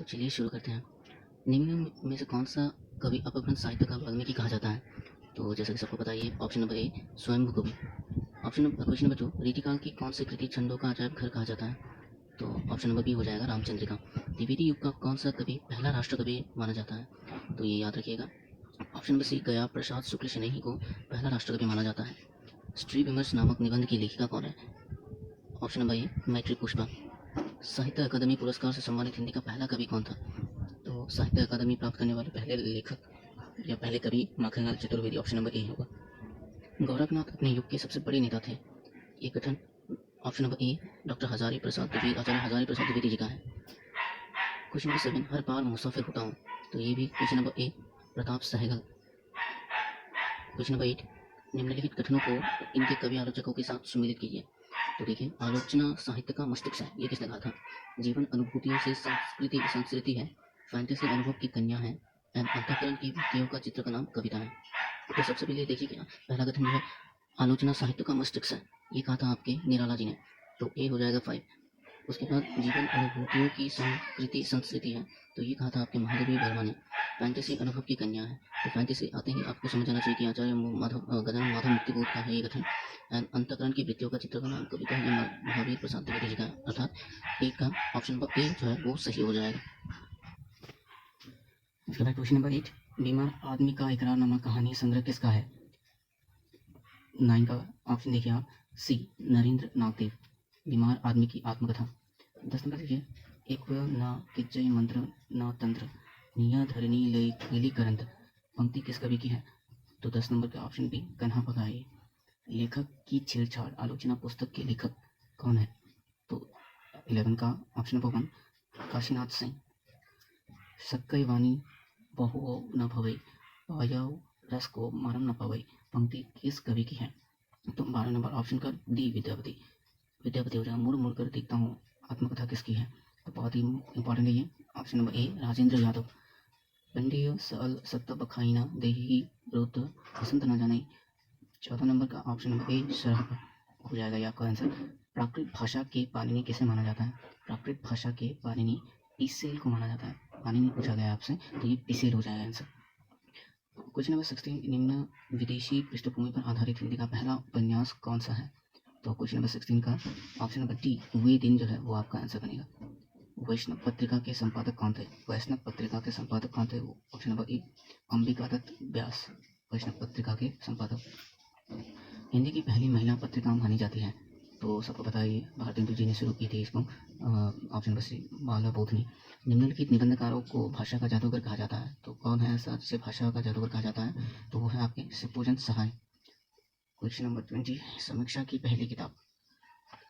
तो चलिए शुरू करते हैं। निम्न में से कौन-सा कवि अपभ्रंश साहित्य का वाल्मीकि कहा जाता है? तो जैसा कि सबको पता ही है, ऑप्शन नंबर ए स्वयंभू कवि। क्वेश्चन नंबर 2, रीतिकाल की कौन सी कृति छंदों का अजायब घर कहा जाता है? तो ऑप्शन नंबर बी हो जाएगा रामचंद्रिका। द्विवेदी युग का कौन सा कवि पहला राष्ट्र कवि माना जाता है? तो ये याद रखिएगा। ऑप्शन नंबर सी, गया प्रसाद शुक्ल शनैही को पहला राष्ट्र कवि माना जाता है। स्त्री विमर्श नामक निबंध की लेखिका कौन है? ऑप्शन नंबर ए मैत्री पुष्पा। साहित्य अकादमी पुरस्कार से सम्मानित हिंदी का पहला कवि कौन था? तो साहित्य अकादमी प्राप्त करने वाले पहले लेखक या पहले कवि माखनलाल चतुर्वेदी। ऑप्शन नंबर ए होगा। गोरखनाथ अपने युग के सबसे बड़े नेता थे। ये कथन option number A doctor Hazari Prasad Dwivedi, Acharya Hazari Prasad Dwivedi ji का है। क्वेश्चन नंबर 7, हर बार मुसाफिर होता हूँ। तो ये भी question number A Pratap Sehgal. Question number 8, निम्नलिखित कथनों को इनके कवि आलोचकों के साथ सम्मिलित कीजिए। तो देखिए, आलोचना साहित्य का मस्तिष्क है, ये किसने कहा था? जीवन अनुभूतियों से संस्कृति है, फैंटेसी अनुभव की कन्या है, एंड अंतःकरण की वृत्तियों का चित्र का नाम कविता है। तो सबसे पहले देखिए क्या पहला कथन जो है, आलोचना साहित्य का मस्तिष्क है, ये कहा था आपके निराला जी ने। तो ए हो जाएगा 5। उसके बाद जीवन अनुभूतियों की संस्कृति है, तो ये कहा था आपके महादेवी वर्मा ने। फैंटेसी अनुभव की कन्या है, तो फैंटेसी आते ही आपको समझ आना चाहिए कि आचार्य गजानन माधव मुक्तिबोध का है ये कथन। एंड अंतःकरण की वृत्तियों का चित्र का नाम कविता है, ये महावीर प्रसाद द्विवेदी जी का, अर्थात एक का ऑप्शन नंबर ए जो है वो सही हो जाएगा। उसके बाद क्वेश्चन नंबर 8, बीमार आदमी का इकरारनामा कहानी संग्रह किसका है? 9 का ऑप्शन देखिए आप, सी नरेंद्र नागदेव, बीमार आदमी की आत्मकथा। 10 नंबर देखिए, एक न किच्चय मंत्र न तंत्र निया धरणी लीली करंत, पंक्ति किस कवि की है? तो 10 नंबर का ऑप्शन बी कन्हा पगाए। लेखक की छेड़छाड़ आलोचना पुस्तक के लेखक कौन है? तो 11 का ऑप्शन नंबर 1 काशीनाथ सिंह। सक्कई वाणी बहुओ न भवई, पायौ रस को मारम न पवई, पंक्ति किस कवि की है? तो 12 नंबर ऑप्शन का डी विद्यापति। विद्यापति हो जाएगा। मुड़ मुड़ कर देखता हूँ आत्मकथा किसकी है? तो बहुत ही इंपॉर्टेंट है ये, option number A Rajendra Yadav. पंडिय सल सत्ता बखाइना देही रुद्र वसंत न जाने, 14 नंबर का ऑप्शन नंबर ए शराब हो जाएगा ये आपका आंसर। प्राकृत भाषा के पाणिनि किसे माना जाता है? प्राकृत भाषा के पाणिनि पिसेल को माना जाता है। पाणिनि पूछा गया आपसे, तो ये पिसेल हो जाएगा आंसर। क्वेश्चन नंबर 16, निम्न विदेशी पृष्ठभूमि पर आधारित हिंदी का पहला उपन्यास कौन सा है? तो क्वेश्चन नंबर 16 का ऑप्शन नंबर डी वे दिन जो है वो आपका आंसर बनेगा। वैष्णव पत्रिका के संपादक कौन थे? वैष्णव पत्रिका के संपादक कौन थे? Option number A Ambika Datt Vyas, Vaishnav Patrika के संपादक। हिंदी की पहली महिला पत्रिका मानी जाती है? तो सबको पता है भारतेंदु जी ने शुरू की थी इसको। ऑप्शन नंबर सी बाला बोधनी। निम्नलिखित निबंधकारों को भाषा का जादूगर कहा जाता है? तो कौन है ऐसा जिसे भाषा का जादूगर कहा जाता है? तो वो है आपके शिवपूजन सहाय। क्वेश्चन नंबर 20, समीक्षा की पहली किताब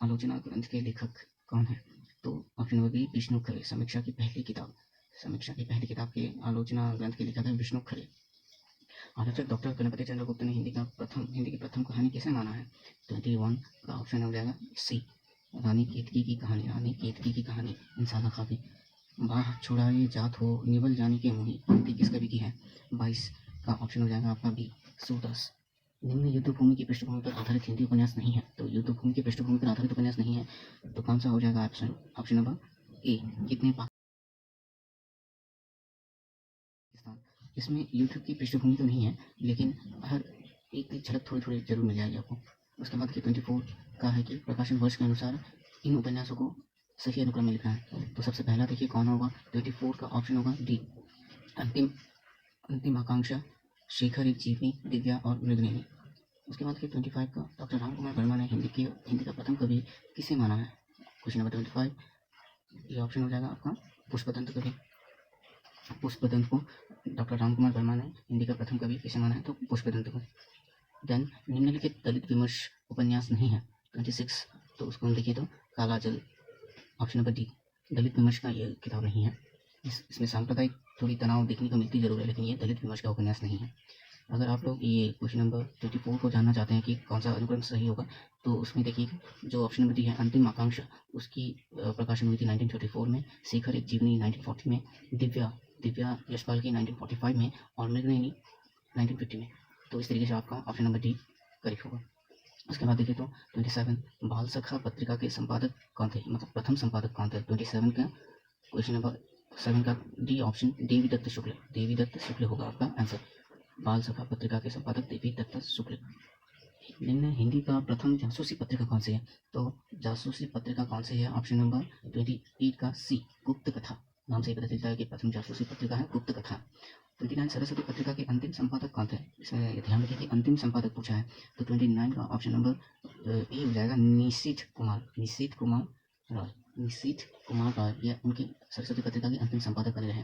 आलोचना ग्रंथ के लेखक कौन है? तो option number B Vishnu Khare. समीक्षा की पहली किताब के आलोचना ग्रंथ के लेखक है विष्णु खरे। आलोचक डॉक्टर गणपति चंद्र गुप्त ने हिंदी की प्रथम कहानी किसे माना है? 21 का ऑप्शन हो जाएगा सी रानी केतकी की कहानी इंसाला खाबी। बाह छुड़ाए जात हो निवल जाने के मुही, पंक्ति किस कवि की है? 22 का ऑप्शन हो जाएगा आपका बी सूरदास। निम्न युद्धभूमि की पृष्ठभूमि पर आधारित हिंदी उपन्यास नहीं है? तो युद्धभूमि की पृष्ठभूमि पर आधारित उपन्यास नहीं है, तो कौन सा हो जाएगा ऑप्शन नंबर ए कितने पाकिस्तान। इसमें युद्ध की पृष्ठभूमि तो नहीं है, लेकिन हर एक झलक थोड़ी थोड़ी जरूर मिल जाएगी आपको। उसके बाद की 24 का है कि प्रकाशन वर्ष के अनुसार इन उपन्यासों को सही अनुक्रम में लिखना है। तो सबसे पहला देखिए कौन होगा? 24 का ऑप्शन होगा डी अंतिम आकांक्षा, शेखर एक जीवनी, दिव्या और मृगनयनी। उसके बाद फिर 25 का डॉक्टर रामकुमार वर्मा ने हिंदी का प्रथम कवि किसे माना है? क्वेश्चन नंबर 25, ये ऑप्शन हो जाएगा आपका पुष्पदंत कवि। पुष्पदंत को डॉक्टर रामकुमार वर्मा ने हिंदी का प्रथम कवि किसे माना है? तो पुष्पदंत को। देन निम्नलिखित दलित विमर्श उपन्यास नहीं है 26, तो उसको हम देखिए तो काला जल, ऑप्शन नंबर डी दलित विमर्श का ये किताब नहीं है। इसमें सांप्रदायिक थोड़ी तनाव देखने को मिलती जरूर है, लेकिन ये दलित विमर्श का उपन्यास नहीं है। अगर आप लोग ये क्वेश्चन नंबर 24 को जानना चाहते हैं कि कौन सा अनुक्रम सही होगा, तो उसमें देखिए जो ऑप्शन नंबर डी है अंतिम आकांक्षा, उसकी प्रकाशन हुई थी 1934 में, शेखर एक जीवनी 1940 में, दिव्या यशपाल की 1945 में, और मृगनयनी 1950 में। तो इस तरीके से आपका ऑप्शन नंबर डी करेक्ट होगा। उसके बाद देखिए तो 27, बाल सखा पत्रिका के संपादक कौन थे? मतलब प्रथम संपादक कौन थे? 27 का क्वेश्चन नंबर 7 का डी ऑप्शन देवी दत्त शुक्ल, देवी दत्त शुक्ल होगा आपका आंसर। बाल सखा पत्रिका के संपादक देवी दत्त शुक्ल। निम्न हिंदी का प्रथम जासूसी पत्रिका कौन सी है? तो जासूसी पत्रिका कौन सी है? ऑप्शन नंबर 28 का सी गुप्त कथा। नाम से ही पता चलता है कि प्रथम जासूसी पत्रिका है गुप्त कथा। 29 सरस्वती पत्रिका के अंतिम संपादक कौन थे? इसमें ध्यान रखिए कि अंतिम संपादक पूछा है, तो 29 का ऑप्शन नंबर ए हो जाएगा निशीथ कुमार, निशीथ कुमार रॉय, निशीथ कुमार रॉय, यह उनकी सरस्वती पत्रिका के अंतिम संपादक बने रहे।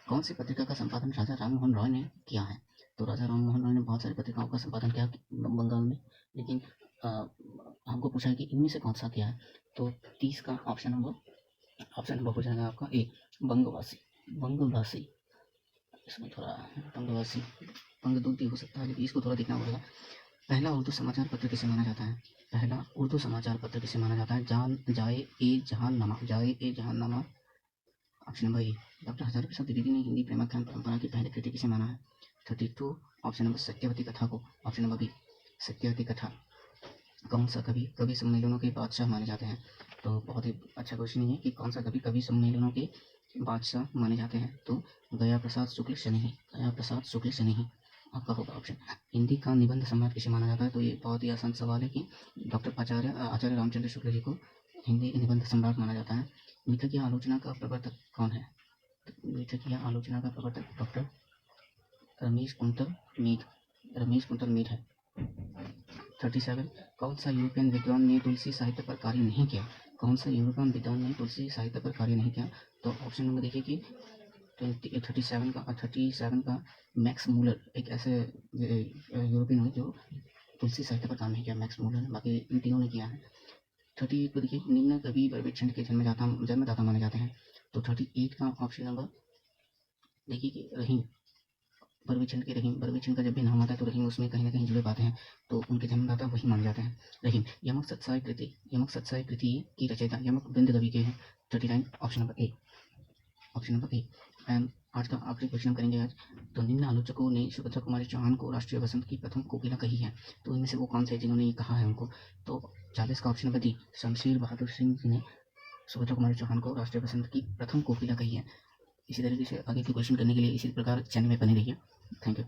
कौन सी पत्रिका का संपादन राजा राममोहन रॉय ने किया है? तो राजा राममोहन रॉय ने बहुत सारी पत्रिकाओं का संपादन किया बंगाल में, लेकिन हमको पूछा है कि इनमें से कौन सा किया है, तो 30 का ऑप्शन नंबर हो जाएगा आपका ए बंगवासी, बंगवासी। इसमें थोड़ा बंगवासी बंगदूत भी हो सकता है, लेकिन इसको थोड़ा देखना पड़ेगा। पहला उर्दू समाचार पत्र किसे माना जाता है? पहला उर्दू समाचार पत्र किसे माना जाता है? जाए ए जहांनामा, option number A. Doctor Hazari Prasad Dwivedi ने हिंदी प्रेमाख्यान परंपरा की पहली कृति किसे माना है? 32 ऑप्शन नंबर सत्यवती कथा को, ऑप्शन नंबर बी सत्यवती कथा। कौन सा कवि सम्मेलनों के बादशाह माने जाते हैं? तो बहुत ही अच्छा क्वेश्चन है कि कौन सा कवि सम्मेलनों के बादशाह माने जाते हैं? तो गया प्रसाद शुक्ल शनि, गया प्रसाद शुक्ल शनि आपका होगा ऑप्शन। हिंदी का निबंध सम्राट किसे माना जाता है? तो ये बहुत ही आसान सवाल है कि डॉक्टर आचार्य रामचंद्र शुक्ल जी को हिंदी निबंध सम्राट माना जाता है। मिथक या आलोचना का प्रवर्तक कौन है? तो मिथक या आलोचना का प्रवर्तक डॉक्टर रमेश कुंतर मेघ है। 37 कौन सा यूरोपियन विद्वान ने तुलसी साहित्य पर कार्य नहीं किया? कौन सा यूरोपियन विद्वान ने तुलसी साहित्य पर कार्य नहीं किया? तो ऑप्शन नंबर देखिए कि 37 का मैक्स मूलर, एक ऐसे यूरोपियन है जो तुलसी साहित्य पर काम नहीं किया, मैक्स मूलर, बाकी इन तीनों ने किया है। 38 को देखिए, निम्न कवि बर्बेक्षण के जन्मदाता माने जाते हैं। तो 38 का ऑप्शन नंबर देखिए कि रहीम, बर्बेक्षण का जब भी नाम आता है तो रहीम उसमें कहीं ना कहीं जुड़े पाते हैं, तो उनके जन्मदाता वही माने जाते हैं रहीम। यमक सत्साई कृति की रचयिता यमक बिंद कवि के हैं। 39 ऑप्शन नंबर ए। एंड आज का आखिरी क्वेश्चन करेंगे आज। तो निम्न आलोचकों ने सुभद्रा कुमारी चौहान को राष्ट्रीय वसंत की प्रथम कोकिला कही है, तो इनमें से वो कौन से जिन्होंने ये कहा है उनको? तो 40 का option number D Shamsher Bahadur Singh ji ने सुभद्रा कुमारी चौहान को राष्ट्रीय वसंत की प्रथम कोकिला कही है। इसी तरीके से आगे के क्वेश्चन करने के लिए इसी प्रकार चैनल में बने रहिए। Thank you.